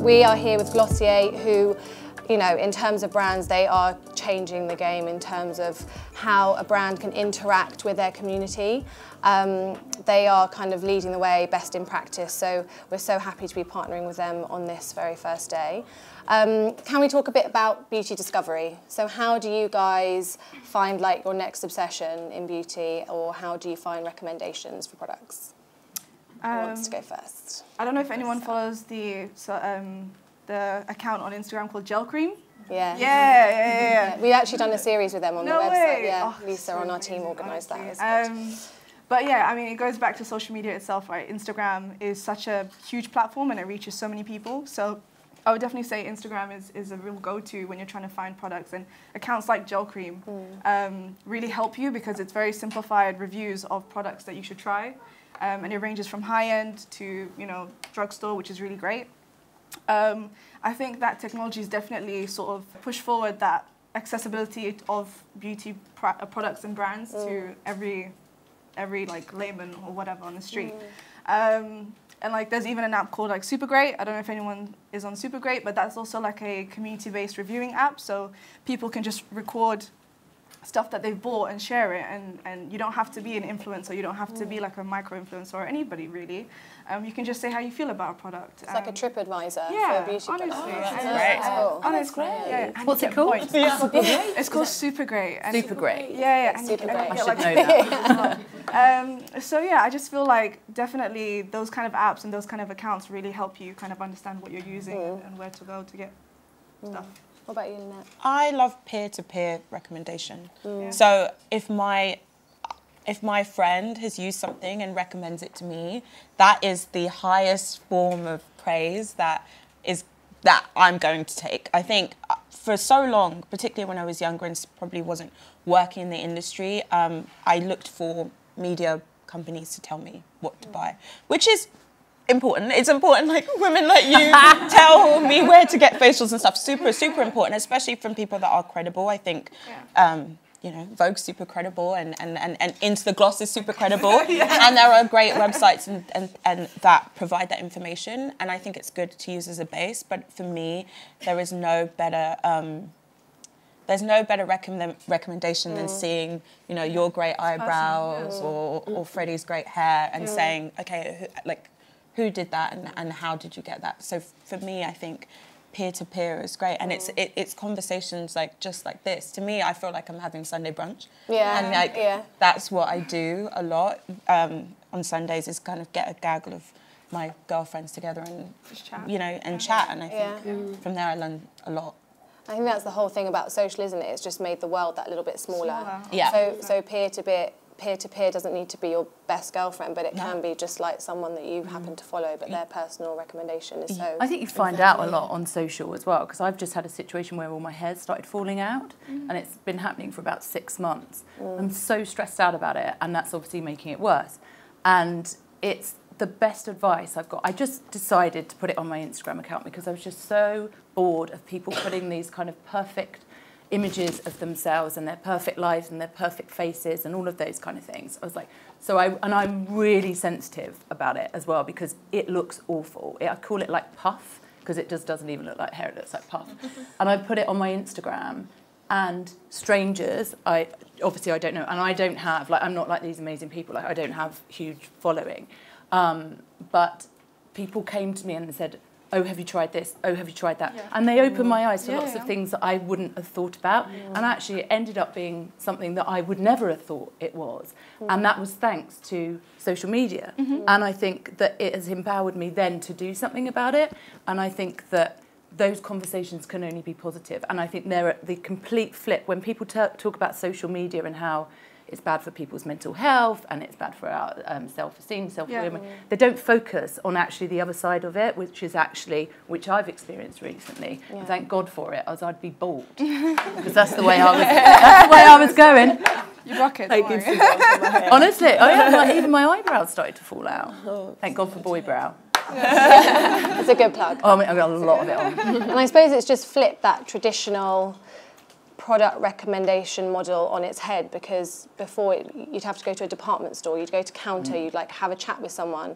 We are here with Glossier, who, you know, in terms of brands, they are changing the game in terms of how a brand can interact with their community. They are kind of leading the way, best in practice, so we're so happy to be partnering with them on this very first day. Can we talk a bit about beauty discovery? So how do you guys find like your next obsession in beauty, or how do you find recommendations for products? Who wants to go first? I don't know if anyone follows the account on Instagram called Gel Cream. Yeah. We've actually done a series with them on the website. Way. Yeah, Oh, Lisa so on our amazing, team organised that. But yeah, I mean, it goes back to social media itself, right? Instagram is such a huge platform and it reaches so many people. So I would definitely say Instagram is a real go-to when you're trying to find products, and accounts like Gel Cream really help you because it's very simplified reviews of products that you should try. And it ranges from high-end to, you know, drugstore, which is really great. I think that technology has definitely sort of pushed forward that accessibility of beauty products and brands to every like layman or whatever on the street. And like there's even an app called like Super Great. I don't know if anyone is on Super Great, but that's also like a community-based reviewing app. So people can just record stuff that they've bought and share it, and you don't have to be an influencer, you don't have to be like a micro-influencer or anybody really. You can just say how you feel about a product. It's like a TripAdvisor for beauty honestly. products. That's great. Cool. Honestly, yeah. What's it called? It's called Super Great. Super Great. Yeah. Super Great. I should know that. So yeah, I just feel like definitely those kind of apps and those kind of accounts really help you kind of understand what you're using and where to go to get stuff. What about you, Lynette? I love peer-to-peer recommendation. So if my friend has used something and recommends it to me, that is the highest form of praise that I'm going to take. I think for so long, particularly when I was younger and probably wasn't working in the industry, I looked for media companies to tell me what to buy, which is important. It's important, like women like you tell me where to get facials and stuff. Super, super important, especially from people that are credible. I think, you know, Vogue's super credible, and Into the Gloss is super credible, and there are great websites and that provide that information. And I think it's good to use as a base. But for me, there is no better. There's no better recommendation than seeing, you know, your great eyebrows or Freddie's great hair and saying, okay, who did that and how did you get that? So for me, I think peer-to-peer is great, and it's conversations like just like this. To me, I feel like I'm having Sunday brunch, and like that's what I do a lot on Sundays, is kind of get a gaggle of my girlfriends together and just chat. You know, and chat, and I think from there I learn a lot. I think that's the whole thing about social, isn't it? It's just made the world that little bit smaller. Yeah. So peer-to-peer doesn't need to be your best girlfriend, but it can be just like someone that you happen to follow, but their personal recommendation is so... I think you find out a lot on social as well, because I've just had a situation where all my hair started falling out, and it's been happening for about 6 months. I'm so stressed out about it, and that's obviously making it worse. And it's the best advice I've got. I just decided to put it on my Instagram account because I was just so bored of people putting these kind of perfect images of themselves and their perfect lives and their perfect faces and all of those kind of things. I was like, I'm really sensitive about it as well because it looks awful. I call it like puff because it just doesn't even look like hair, it looks like puff. And I put it on my Instagram, and strangers, obviously I don't know, and I don't have, like, I'm not like these amazing people, like I don't have huge following. But people came to me and said, oh, have you tried this? Oh, have you tried that? And they opened my eyes to lots of things that I wouldn't have thought about. And actually it ended up being something that I would never have thought it was. And that was thanks to social media. And I think that it has empowered me then to do something about it. And I think that those conversations can only be positive. And I think they're at the complete flip. When people talk about social media and how it's bad for people's mental health and it's bad for our self-esteem, self-worth. They don't focus on actually the other side of it, which I've experienced recently. And thank God for it, as I'd be bald because that's the way I was going. You rock it. Honestly, even my eyebrows started to fall out. Thank God for boy brow. It's a good plug. Oh, I mean, I've got a lot of it on. And I suppose it's just flipped that traditional product recommendation model on its head, because before you'd have to go to a department store, you'd go to counter, you'd like have a chat with someone.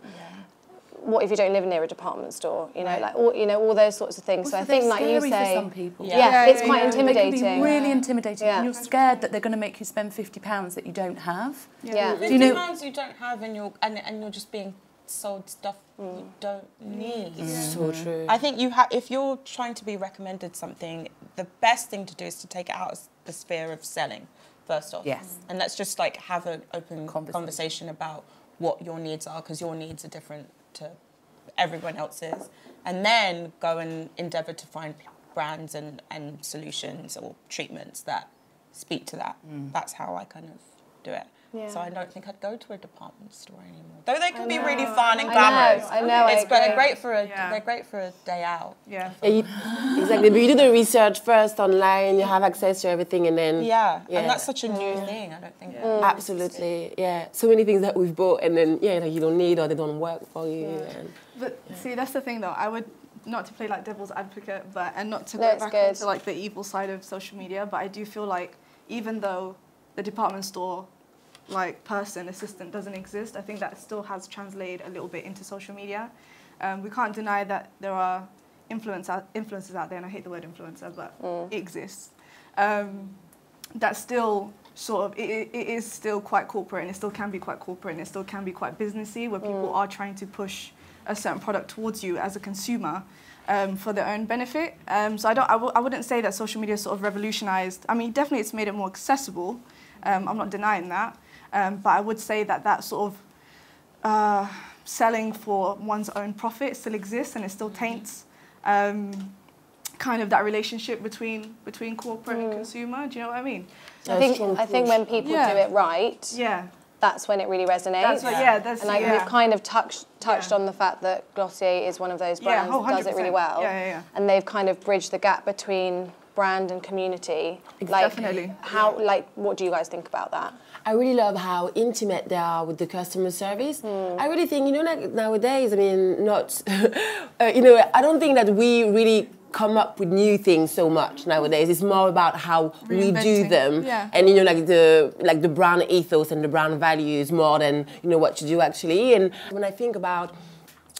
what if you don't live near a department store? You know, like all those sorts of things. So I think, like you say, for some people. it's quite intimidating. They can be really intimidating. Yeah. And you're scared that they're going to make you spend £50 that you don't have. Yeah. £50 you don't have, and you're just being sold stuff you don't need. So true. I think if you're trying to be recommended something, the best thing to do is to take it out of the sphere of selling, first off. Yes. And let's just like have an open conversation about what your needs are, because your needs are different to everyone else's. And then go and endeavour to find brands and solutions or treatments that speak to that. That's how I kind of do it. Yeah. So I don't think I'd go to a department store anymore. Though they can be really fun and glamorous. I know. They're great for a day out. Yeah. Exactly. But you do the research first online, you have access to everything, and then... Yeah. And that's such a new thing. I don't think... Absolutely, yeah. So many things that we've bought and then, you don't need or they don't work for you. And, but see, that's the thing though. I would, not to play like devil's advocate, and not to go back into like the evil side of social media, but I do feel like even though the department store like assistant doesn't exist, I think that still has translated a little bit into social media. We can't deny that there are influencers out there, and I hate the word influencer, but it exists. That still sort of, it is still quite corporate, and it still can be quite corporate, and it still can be quite businessy, where people are trying to push a certain product towards you as a consumer for their own benefit. So I wouldn't say that social media sort of revolutionized. I mean, definitely it's made it more accessible. I'm not denying that. But I would say that sort of selling for one's own profit still exists, and it still taints kind of that relationship between corporate and consumer. Do you know what I mean? I think when people do it right, that's when it really resonates. We've kind of touched on the fact that Glossier is one of those brands that does it really well. And they've kind of bridged the gap between brand and community. Definitely. What do you guys think about that? I really love how intimate they are with the customer service. I really think, like nowadays, I mean, I don't think that we really come up with new things so much nowadays. It's more about how we do them, and like the brand ethos and the brand values more than what you do actually. And when I think about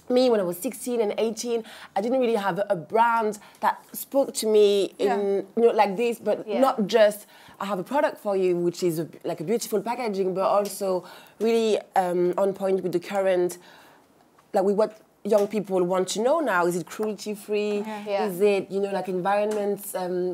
me when I was 16 and 18, I didn't really have a brand that spoke to me in like this, but not just I have a product for you, which is like a beautiful packaging, but also really on point with the current, like with what young people want to know now. Is it cruelty free? Is it like environment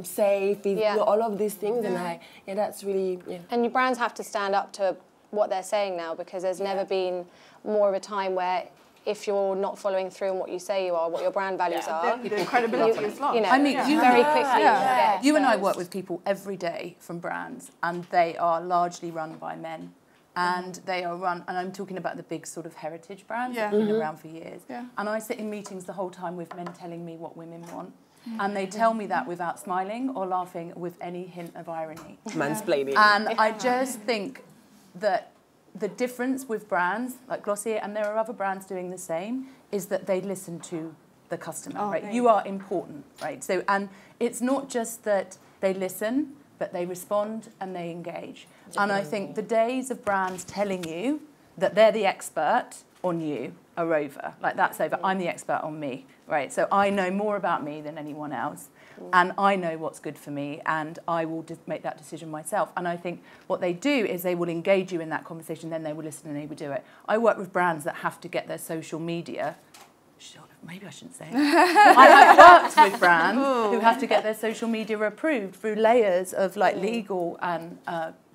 safe? Is, all of these things, and that's really And your brands have to stand up to what they're saying now, because there's never been more of a time where if you're not following through on what you say you are, what your brand values are, the credibility is lost. I mean, you very quickly you and I work with people every day from brands, and they are largely run by men. And they are run, and I'm talking about the big sort of heritage brands that have been around for years. And I sit in meetings the whole time with men telling me what women want. And they tell me that without smiling or laughing with any hint of irony. Mansplaining. And I just think that the difference with brands like Glossier, and there are other brands doing the same, is that they listen to the customer, right? You are important, right? So, and it's not just that they listen, but they respond and they engage. And I think the days of brands telling you that they're the expert on you are over. Like, that's over. I'm the expert on me, right? So I know more about me than anyone else. And I know what's good for me, and I will make that decision myself. And I think what they do is they will engage you in that conversation, then they will listen and they will do it. I work with brands that have to get their social media. Maybe I shouldn't say it. I have worked with brands who have to get their social media approved through layers of like legal and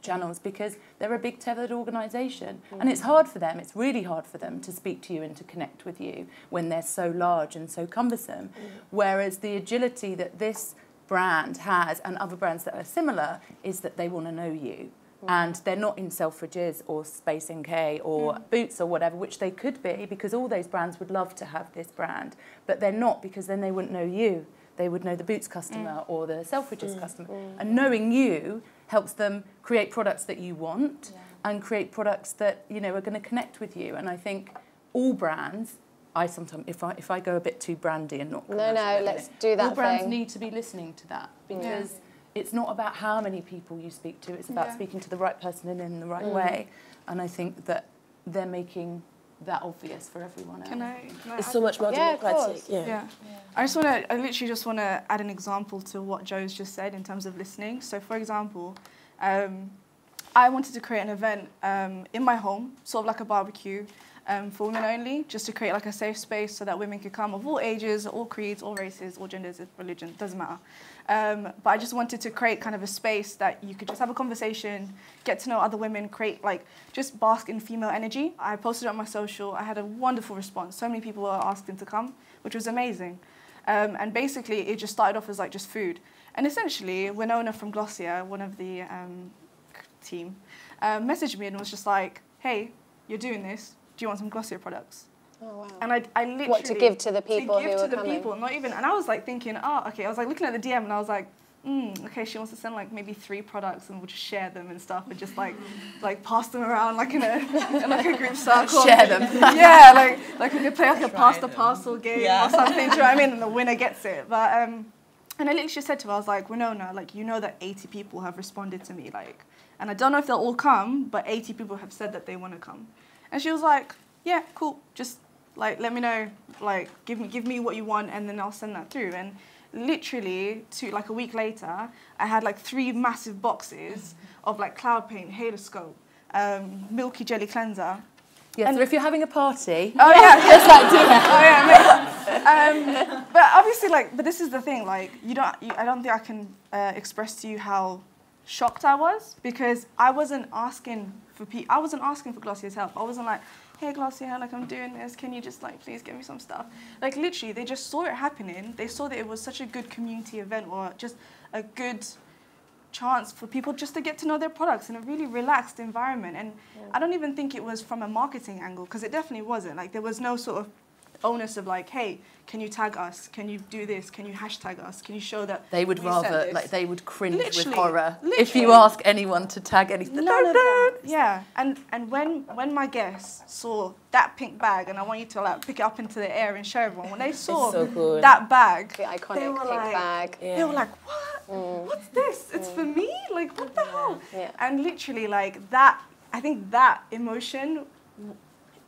channels, because they're a big tethered organisation, and it's hard for them. It's really hard for them to speak to you and to connect with you when they're so large and so cumbersome. Whereas the agility that this brand has, and other brands that are similar, is that they want to know you. And they're not in Selfridges or Space NK or Boots or whatever, which they could be, because all those brands would love to have this brand. But they're not, because then they wouldn't know you. They would know the Boots customer or the Selfridges customer. And knowing you helps them create products that you want and create products that, are going to connect with you. And I think all brands, I sometimes, if I go a bit too brandy and not commercial, let's do that all brands thing. need to be listening to that, because it's not about how many people you speak to, it's about speaking to the right person and in the right way. And I think that they're making that obvious for everyone else. Can I It's so much more democratic. Yeah. I literally just want to add an example to what Joe's just said in terms of listening. So, for example, I wanted to create an event in my home, sort of like a barbecue, for women only, just to create like a safe space so that women could come of all ages, all creeds, all races, all genders, religion, doesn't matter. But I just wanted to create kind of a space that you could just have a conversation, get to know other women, create like, just bask in female energy. I posted it on my social. I had a wonderful response. So many people were asking to come, which was amazing. And basically, it just started off as like just food. And essentially, Winona from Glossier, one of the team, messaged me and was just like, hey, you're doing this. Do you want some Glossier products? Oh, wow. And I literally... What, to give to the people who were coming? People, not even... And I was like thinking, oh, okay. I was like looking at the DM and I was like, okay, she wants to send like maybe 3 products and we'll just share them and stuff and just like pass them around like in a group circle. Share them. Yeah, like we could play like a pass the parcel game or something, do you know what I mean? And the winner gets it. But and I literally just said to her, I was like, Winona, like, you know that 80 people have responded to me, like, and I don't know if they'll all come, but 80 people have said that they want to come. And she was like, yeah, cool, just like let me know, like give me what you want and then I'll send that through. And literally like a week later, I had like 3 massive boxes of like cloud paint, halo scope, milky jelly cleanser. Yeah, so if you're having a party, oh yeah, just like do that. Oh yeah, but obviously but this is the thing, like I don't think I can express to you how shocked I was, because I wasn't asking for Glossier's help. I wasn't like, hey Glossier, like I'm doing this, can you just like please get me some stuff? Like literally they just saw it happening. They saw that it was such a good community event, or just a good chance for people just to get to know their products in a really relaxed environment. And I don't even think it was from a marketing angle, because it definitely wasn't. Like there was no sort of onus of like, hey, can you tag us? Can you do this? Can you hashtag us? Can you show that they would rather, like they would cringe with horror if literally. you ask anyone to tag anything. Yeah, and when my guests saw that pink bag, and I want you to like pick it up into the air and show everyone, when they saw that bag, the iconic they were pink like, bag, they were like, what? What's this? It's for me? Like, what the hell? Yeah. And literally like that, I think that emotion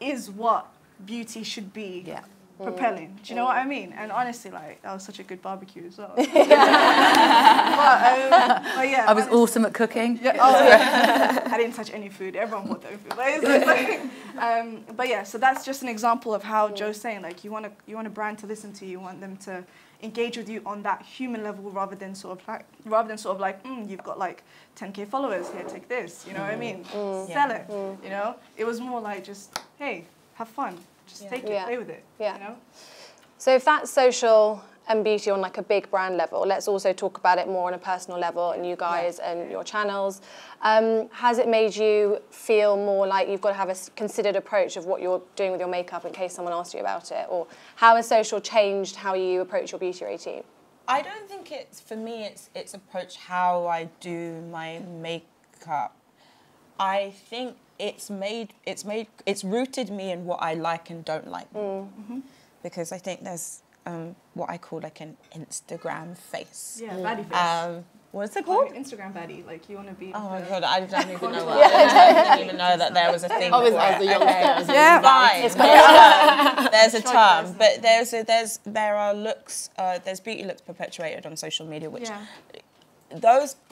is what beauty should be. Yeah. Propelling. Do you know what I mean? And honestly, like, that was such a good barbecue as well. but yeah. I was awesome at cooking. Yeah, I didn't touch any food. Everyone bought their own food. But yeah, so that's just an example of how Joe's saying, like, you want a brand to listen to you, want them to engage with you on that human level, rather than sort of like, you've got like 10K followers here, take this. You know what I mean? Sell it. You know? It was more like just, hey, have fun. Just take it, play with it. Yeah. You know? So if that's social and beauty on like a big brand level, let's also talk about it more on a personal level, and you guys and your channels. Has it made you feel more like you've got to have a considered approach of what you're doing with your makeup in case someone asks you about it? Or how has social changed how you approach your beauty routine? I don't think for me, it's approached how I do my makeup. I think it's rooted me in what I like and don't like. Because I think there's what I call like an Instagram face. Yeah, baddie face. What's it called? Instagram baddie. Like you want to be. Oh my god, I don't even know what. I didn't even know that there was a thing. Always as the youngsters. Yeah, fine. There's a term, but there are looks. There's beauty looks perpetuated on social media, which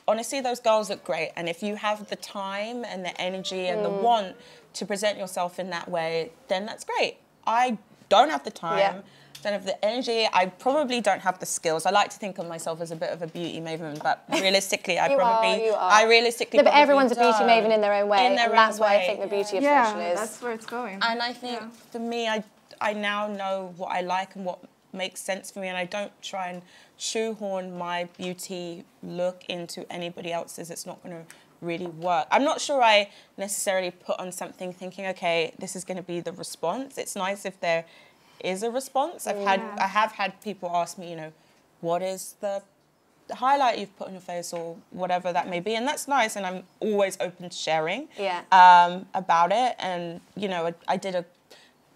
honestly, those girls look great. And if you have the time and the energy and the want to present yourself in that way, then that's great. I don't have the time, don't have the energy. I probably don't have the skills. I like to think of myself as a bit of a beauty maven, but realistically, I realistically but everyone's a beauty maven in their own way, and that's why I think the beauty of social is. That's where it's going. And I think for me, I now know what I like and what makes sense for me, and I don't try and shoehorn my beauty look into anybody else's. It's not going to really work. I'm not sure I necessarily put on something thinking, okay, this is going to be the response. It's nice if there is a response. I have had people ask me, you know, what is the highlight you've put on your face or whatever that may be, and that's nice, and I'm always open to sharing about it. And you know, I did a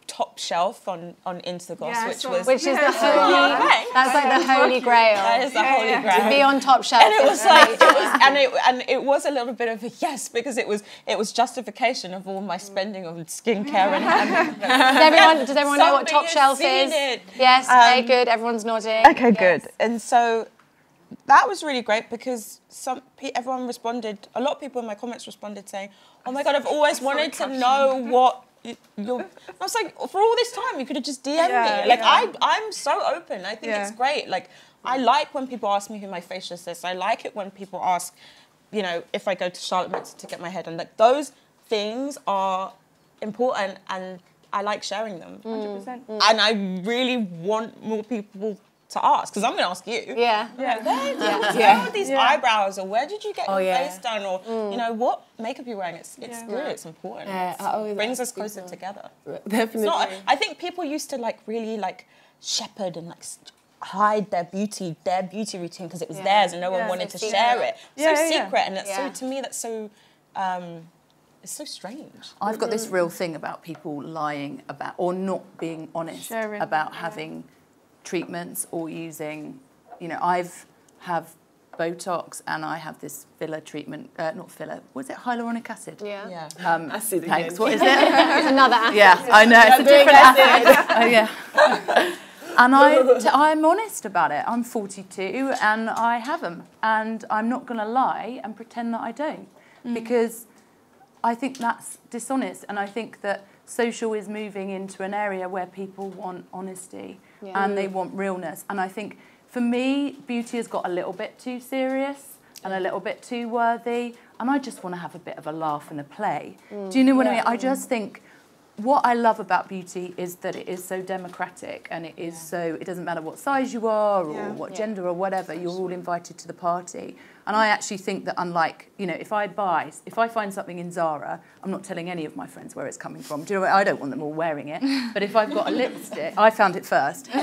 top shelf on Instagloss, Yeah, which is the holy. That's like the holy grail. That is the holy grail. To be on top shelf. And it was like, it was a little bit of a yes, because it was justification of all my spending on skincare and Does everyone know what top shelf is? Yes. Okay. Good. Everyone's nodding. Okay. Good. And so that was really great, because everyone responded. A lot of people in my comments responded saying, "Oh my God, I've always wanted to know what." I was like, for all this time, you could have just DM'd me. Like, I'm so open. I think it's great. Like, I like when people ask me who my facialist is. I like it when people ask, you know, if I go to Charlotte Metz to get my hair done. Like, those things are important, and I like sharing them. 100%. And I really want more people to ask, because I'm going to ask you. Yeah. Where are these eyebrows, or where did you get your face done, or you know, what makeup you're wearing? It's good. It's important. It brings us closer together. Definitely. I think people used to like really like shepherd and like hide their beauty routine, because it was theirs and no one wanted to share it. Secret, and that's so, to me, that's so. It's so strange. I've got this real thing about people lying about or not being honest about having treatments or using, you know, have Botox and I have this filler treatment, not filler, was it hyaluronic acid? Yeah. Acid again. Thanks, what is it? It's another acid. Yeah, I know, it's a different acid. And I'm honest about it. I'm 42 and I have them. And I'm not going to lie and pretend that I don't. Because I think that's dishonest. And I think that social is moving into an area where people want honesty and they want realness. And I think, for me, beauty has got a little bit too serious and a little bit too worthy. And I just want to have a bit of a laugh and a play. Do you know what I mean? I just think what I love about beauty is that it is so democratic, and it is so, it doesn't matter what size you are or what gender or whatever, you're all invited to the party. And I actually think that, unlike, you know, if I find something in Zara, I'm not telling any of my friends where it's coming from. Do you know what? I don't want them all wearing it. But if I've got a lipstick, I found it first. But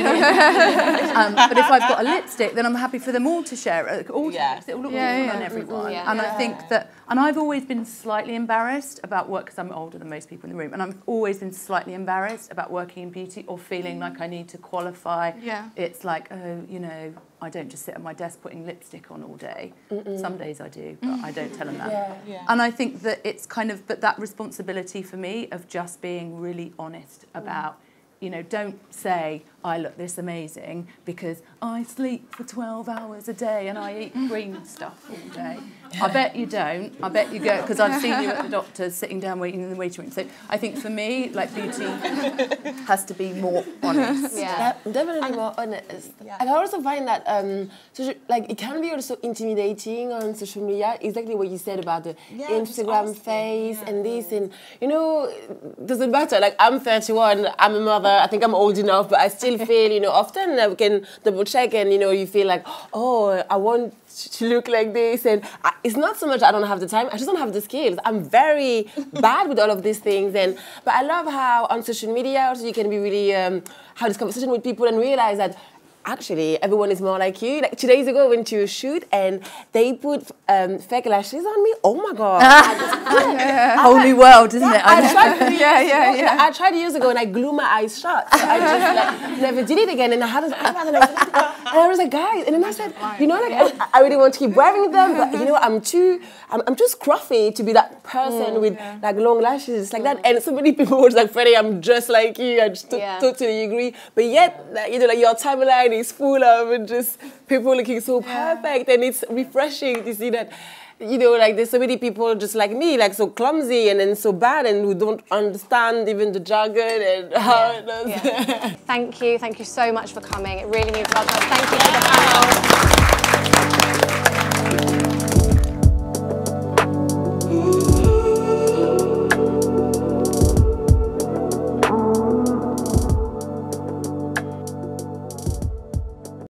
if I've got a lipstick, then I'm happy for them all to share it. All it will look different on everyone. And I think that, and I've always been slightly embarrassed about work, because I'm older than most people in the room, and I've always been slightly embarrassed about working in beauty or feeling like I need to qualify. It's like, oh, you know, I don't just sit at my desk putting lipstick on all day. Some days I do, but I don't tell them that. And I think that it's kind of, but that responsibility for me of just being really honest about, you know, don't say, I look this amazing because I sleep for 12 hours a day and I eat green stuff all day. I bet you don't. I bet you go, because I've seen you at the doctor's sitting down waiting in the waiting room. So I think for me, like, beauty has to be more honest. Definitely more honest. And I also find that, like, it can be also intimidating on social media, exactly what you said about the Instagram face and this, and, you know, doesn't matter. Like, I'm 31, I'm a mother, I think I'm old enough, but I still feel, you know, often we can double check and, you know, you feel like, oh, I want to look like this, and it's not so much I don't have the time, I just don't have the skills. I'm very bad with all of these things, but I love how on social media also you can be really have this conversation with people and realize that actually everyone is more like you. Like 2 days ago I went to a shoot and they put fake lashes on me. Oh my God. Whole new world, isn't it? I tried years ago and I glue my eyes shut. So I just like, never did it again, and I had this eyebrows and I was like, guys, and then I said, you know, like I really want to keep wearing them, but you know, I'm too scruffy to be that person with like long lashes like that. And so many people were like, Freddie, I'm just like you. I just totally agree. But yet, like, you know, like your timeline is full of just people looking so perfect, and it's refreshing to see that, you know, like there's so many people just like me, like so clumsy and then so bad and who don't understand even the jargon and how it does. Thank you so much for coming. It really means a lot to us. Thank you to the panel.